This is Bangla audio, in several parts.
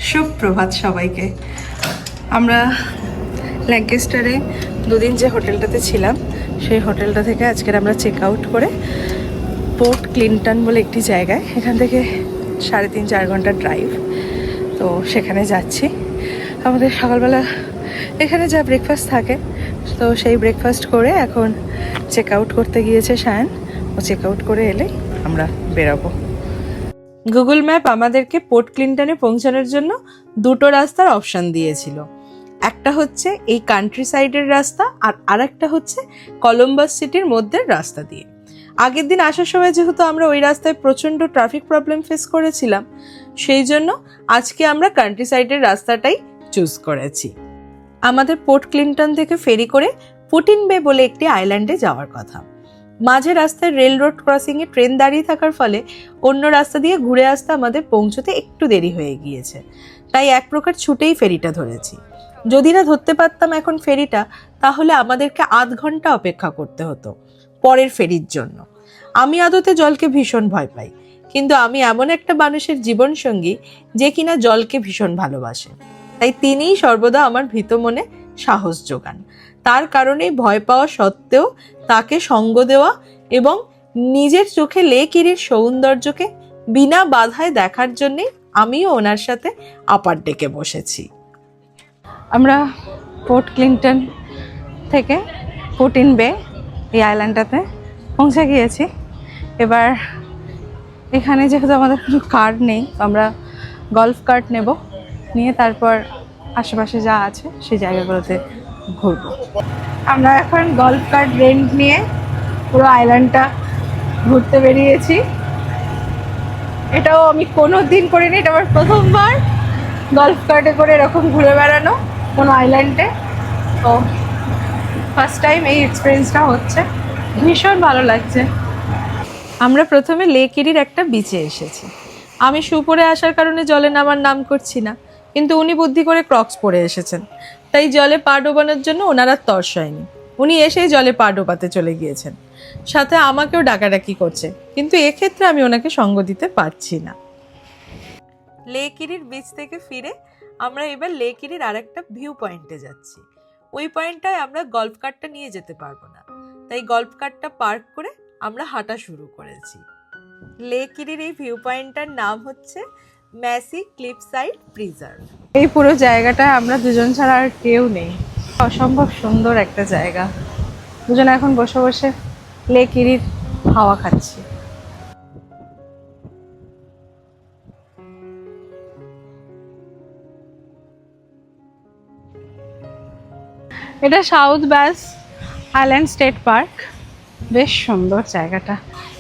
সুপ্রভাত সবাইকে। আমরা ল্যাঙ্কেস্টারে দুদিন যে হোটেলটাতে ছিলাম সেই হোটেলটা থেকে আজকের আমরা চেক আউট করে পোর্ট ক্লিনটন বলে একটি জায়গায়, এখান থেকে 3.5-4 ঘন্টা ড্রাইভ, তো সেখানে যাচ্ছি। আমাদের সকালবেলা এখানে যা ব্রেকফাস্ট থাকে তো সেই ব্রেকফাস্ট করে এখন চেক আউট করতে গিয়েছে সায়ন। ও চেক আউট করে এলেই আমরা বেরাবো। গুগল ম্যাপ আমাদেরকে পোর্ট ক্লিনটনে পৌঁছানোর জন্য দুটো রাস্তার অপশান দিয়েছিল। একটা হচ্ছে এই কান্ট্রি সাইডের রাস্তা আর আরেকটা হচ্ছে কলম্বাস সিটির মধ্যের রাস্তা দিয়ে। আগের দিন আসার সময় যেহেতু আমরা ওই রাস্তায় প্রচণ্ড ট্রাফিক প্রবলেম ফেস করেছিলাম, সেই জন্য আজকে আমরা কান্ট্রি সাইডের রাস্তাটাই চুজ করেছি। আমাদের পোর্ট ক্লিনটন থেকে ফেরি করে পুটিন বে বলে একটি আইল্যান্ডে যাওয়ার কথা। মাঝে রাস্তায় রেল রোড ক্রসিংয়ে ট্রেন দাঁড়িয়ে থাকার ফলে অন্য রাস্তা দিয়ে ঘুরে আসতে আমাদের পৌঁছতে একটু দেরি হয়ে গিয়েছে, তাই এক প্রকার ছুটেই ফেরিটা ধরেছি। যদি না ধরতে পারতাম এখন ফেরিটা, তাহলে আমাদেরকে আধ ঘন্টা অপেক্ষা করতে হতো পরের ফেরির জন্য। আমি আদতে জলকে ভীষণ ভয় পাই, কিন্তু আমি এমন একটা মানুষের জীবনসঙ্গী যে কিনা জলকে ভীষণ ভালোবাসে, তাই তিনিই সর্বদা আমার ভীত মনে সাহস যোগান। তার কারণেই ভয় পাওয়া সত্ত্বেও তাকে সঙ্গ দেওয়া এবং নিজের চোখে লেক ইরির সৌন্দর্যকে বিনা বাধায় দেখার জন্যেই আমিও ওনার সাথে আপার ডেকে বসেছি। আমরা পোর্ট ক্লিনটন থেকে পুটিন বে এই আইল্যান্ডটাতে পৌঁছে গিয়েছি। এবার এখানে যেহেতু আমাদের কোনো কার নেই, আমরা গল্ফ কার্ট নেব, নিয়ে তারপর আশেপাশে যা আছে সেই জায়গাগুলোতে ঘুরবো। আমরা এখন গল্ফ কার্ট রেন্ট নিয়ে পুরো আইল্যান্ডটা ঘুরতে বেরিয়েছি। এটাও আমি কোনো দিন করিনি, এটা আমার প্রথমবার গল্ফ কার্টে করে এরকম ঘুরে বেড়ানো কোনো আইল্যান্ডে। তো ফার্স্ট টাইম এই এক্সপিরিয়েন্সটা হচ্ছে, ভীষণ ভালো লাগছে। আমরা প্রথমে লেক ইরির একটা বিচে এসেছি। আমি শু পরে আসার কারণে জলে নামার নাম করছি না, কিন্তু উনি বুদ্ধি করে ক্রক্স পরে এসেছেন, তাই জলে পা ডোবানোর জন্য ওনার আর তর্স হয়নি। উনি এসেই জলে পা ডোবাতে চলে গিয়েছেন, সাথে আমাকেও ডাকাডাকি করছে, কিন্তু এক্ষেত্রে আমি ওনাকে সঙ্গ দিতে পারছি না। লেক ইরির বিচ থেকে ফিরে আমরা এবার লেক ইরির আরেকটা ভিউ পয়েন্টে যাচ্ছি। ওই পয়েন্টটায় আমরা গল্ফ কার্টটা নিয়ে যেতে পারবো না, তাই গল্ফ কার্টটা পার্ক করে আমরা হাঁটা শুরু করেছি। লেক ইরির এই ভিউ পয়েন্টটার নাম হচ্ছে ম্যাসি ক্লিফ সাইড প্রিজার্ভ। এই পুরো জায়গাটায় আমরা দুজন ছাড়া আর কেউ নেই। অসম্ভব সুন্দর একটা জায়গা। দুজন এখন বসে বসে লেক ইরির হাওয়া খাচ্ছি। এটা সাউথ ব্যাস আইল্যান্ড স্টেট পার্ক। বেশ সুন্দর জায়গাটা।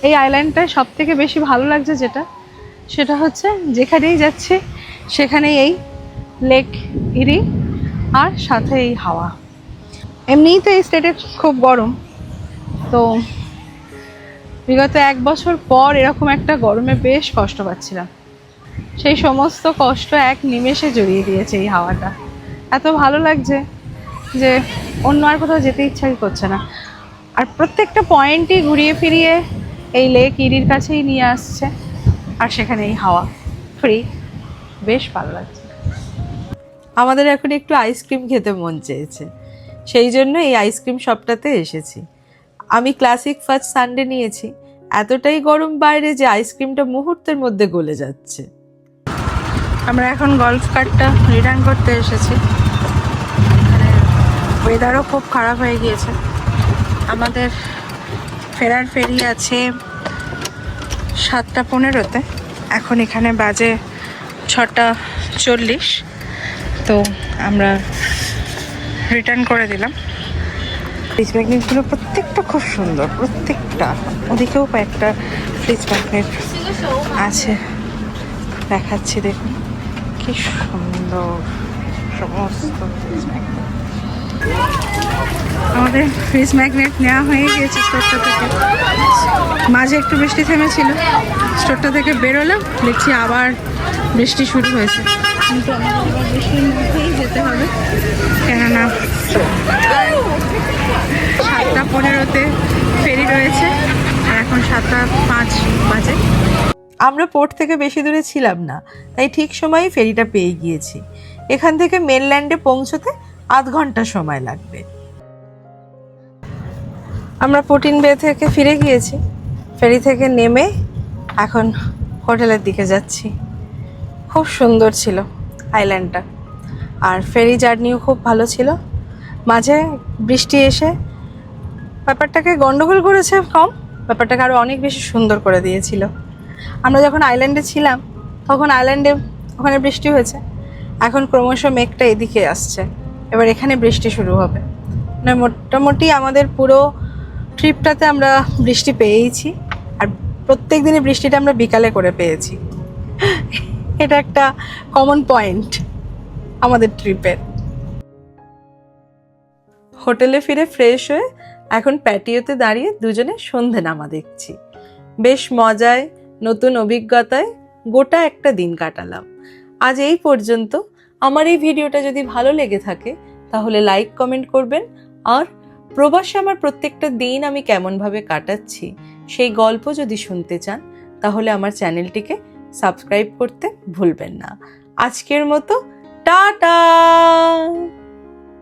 এই আইল্যান্ডটায় সব থেকে বেশি ভালো লাগছে সেটা হচ্ছে যেখানেই যাচ্ছে সেখানেই এই লেক ইরি আর সাথে এই হাওয়া। এমনিই তো এই স্টেটে খুব গরম, তো বিগত 1 বছর পর এরকম একটা গরমে বেশ কষ্ট পাচ্ছিলাম। সেই সমস্ত কষ্ট এক নিমেষে জড়িয়ে দিয়েছে এই হাওয়াটা। এত ভালো লাগছে যে অন্য আর কোথাও যেতে ইচ্ছাই করছে না। আর প্রত্যেকটা পয়েন্টই ঘুরিয়ে ফিরিয়ে এই লেক ইরির কাছেই নিয়ে আসছে, আর সেখানে এই হাওয়া ফ্রি, বেশ ভালো লাগছে। আমাদের এখন একটু আইসক্রিম খেতে মন চেয়েছে, সেই জন্য এই আইসক্রিম শপটাতে এসেছি। আমি ক্লাসিক ফার্স্ট সানডে নিয়েছি। এতটাই গরম বাইরে যে আইসক্রিমটা মুহূর্তের মধ্যে গলে যাচ্ছে। আমরা এখন গল্ফ কার্টটা রিটার্ন করতে এসেছি। এখানে ওয়েদারও খুব খারাপ হয়ে গিয়েছে। আমাদের ফেরার ফেরি আছে 7:15-তে। এখন এখানে বাজে 6:40, তো আমরা রিটার্ন করে দিলাম। ফ্রিজ ম্যাগনেটগুলো প্রত্যেকটা খুব সুন্দর, প্রত্যেকটা। ওদিকেও কয়েকটা ফ্রিজ ম্যাগনেট আছে, দেখাচ্ছি, দেখুন কি সুন্দর সমস্ত ফ্রিজ ম্যাগনেট। আমাদের ফ্রিজ ম্যাগনেট নেওয়া হয়ে গিয়েছে স্টোরটা থেকে। মাঝে একটু বৃষ্টি থেমেছিল, স্টোরটা থেকে বেরোলাম, দেখছি আবার বৃষ্টি শুরু হয়েছে, কিন্তু আমাদের আবার বৃষ্টির মধ্যেই যেতে হবে, কেননা 7:15-তে ফেরি রয়েছে আর এখন 7:05 বাজে। আমরা পোর্ট থেকে বেশি দূরে ছিলাম না, তাই ঠিক সময়ে ফেরিটা পেয়ে গিয়েছি। এখান থেকে মেনল্যান্ডে পৌঁছতে আধ ঘন্টা সময় লাগবে। আমরা পুটিন বে থেকে ফিরে গিয়েছি, ফেরি থেকে নেমে এখন হোটেলের দিকে যাচ্ছি। খুব সুন্দর ছিল আইল্যান্ডটা, আর ফেরি জার্নিও খুব ভালো ছিল। মাঝে বৃষ্টি এসে ব্যাপারটাকে গন্ডগোল করেছে কম, ব্যাপারটাকে আরও অনেক বেশি সুন্দর করে দিয়েছিল। আমরা যখন আইল্যান্ডে ছিলাম তখন আইল্যান্ডে ওখানে বৃষ্টি হয়েছে, এখন ক্রমশ মেঘটা এদিকে আসছে, এবার এখানে বৃষ্টি শুরু হবে। মানে মোটামুটি আমাদের পুরো ট্রিপটাতে আমরা বৃষ্টি পেয়েইছি, আর প্রত্যেক দিনই বৃষ্টিটা আমরা বিকালে করে পেয়েছি। এটা একটা কমন পয়েন্ট আমাদের ট্রিপের। হোটেলে ফিরে ফ্রেশ হয়ে এখন প্যাটিওতে দাঁড়িয়ে দুজনে সন্ধে নামা দেখছি। বেশ মজায়, নতুন অভিজ্ঞতায় গোটা একটা দিন কাটালাম। আজ এই পর্যন্ত। আমার এই ভিডিওটা যদি ভালো লেগে থাকে তাহলে লাইক কমেন্ট করবেন, আর প্রবাসে আমার প্রত্যেকটা দিন আমি কেমনভাবে কাটাচ্ছি সেই গল্প যদি শুনতে চান তাহলে আমার চ্যানেলটিকে সাবস্ক্রাইব করতে ভুলবেন না। আজকের মতো টাটা।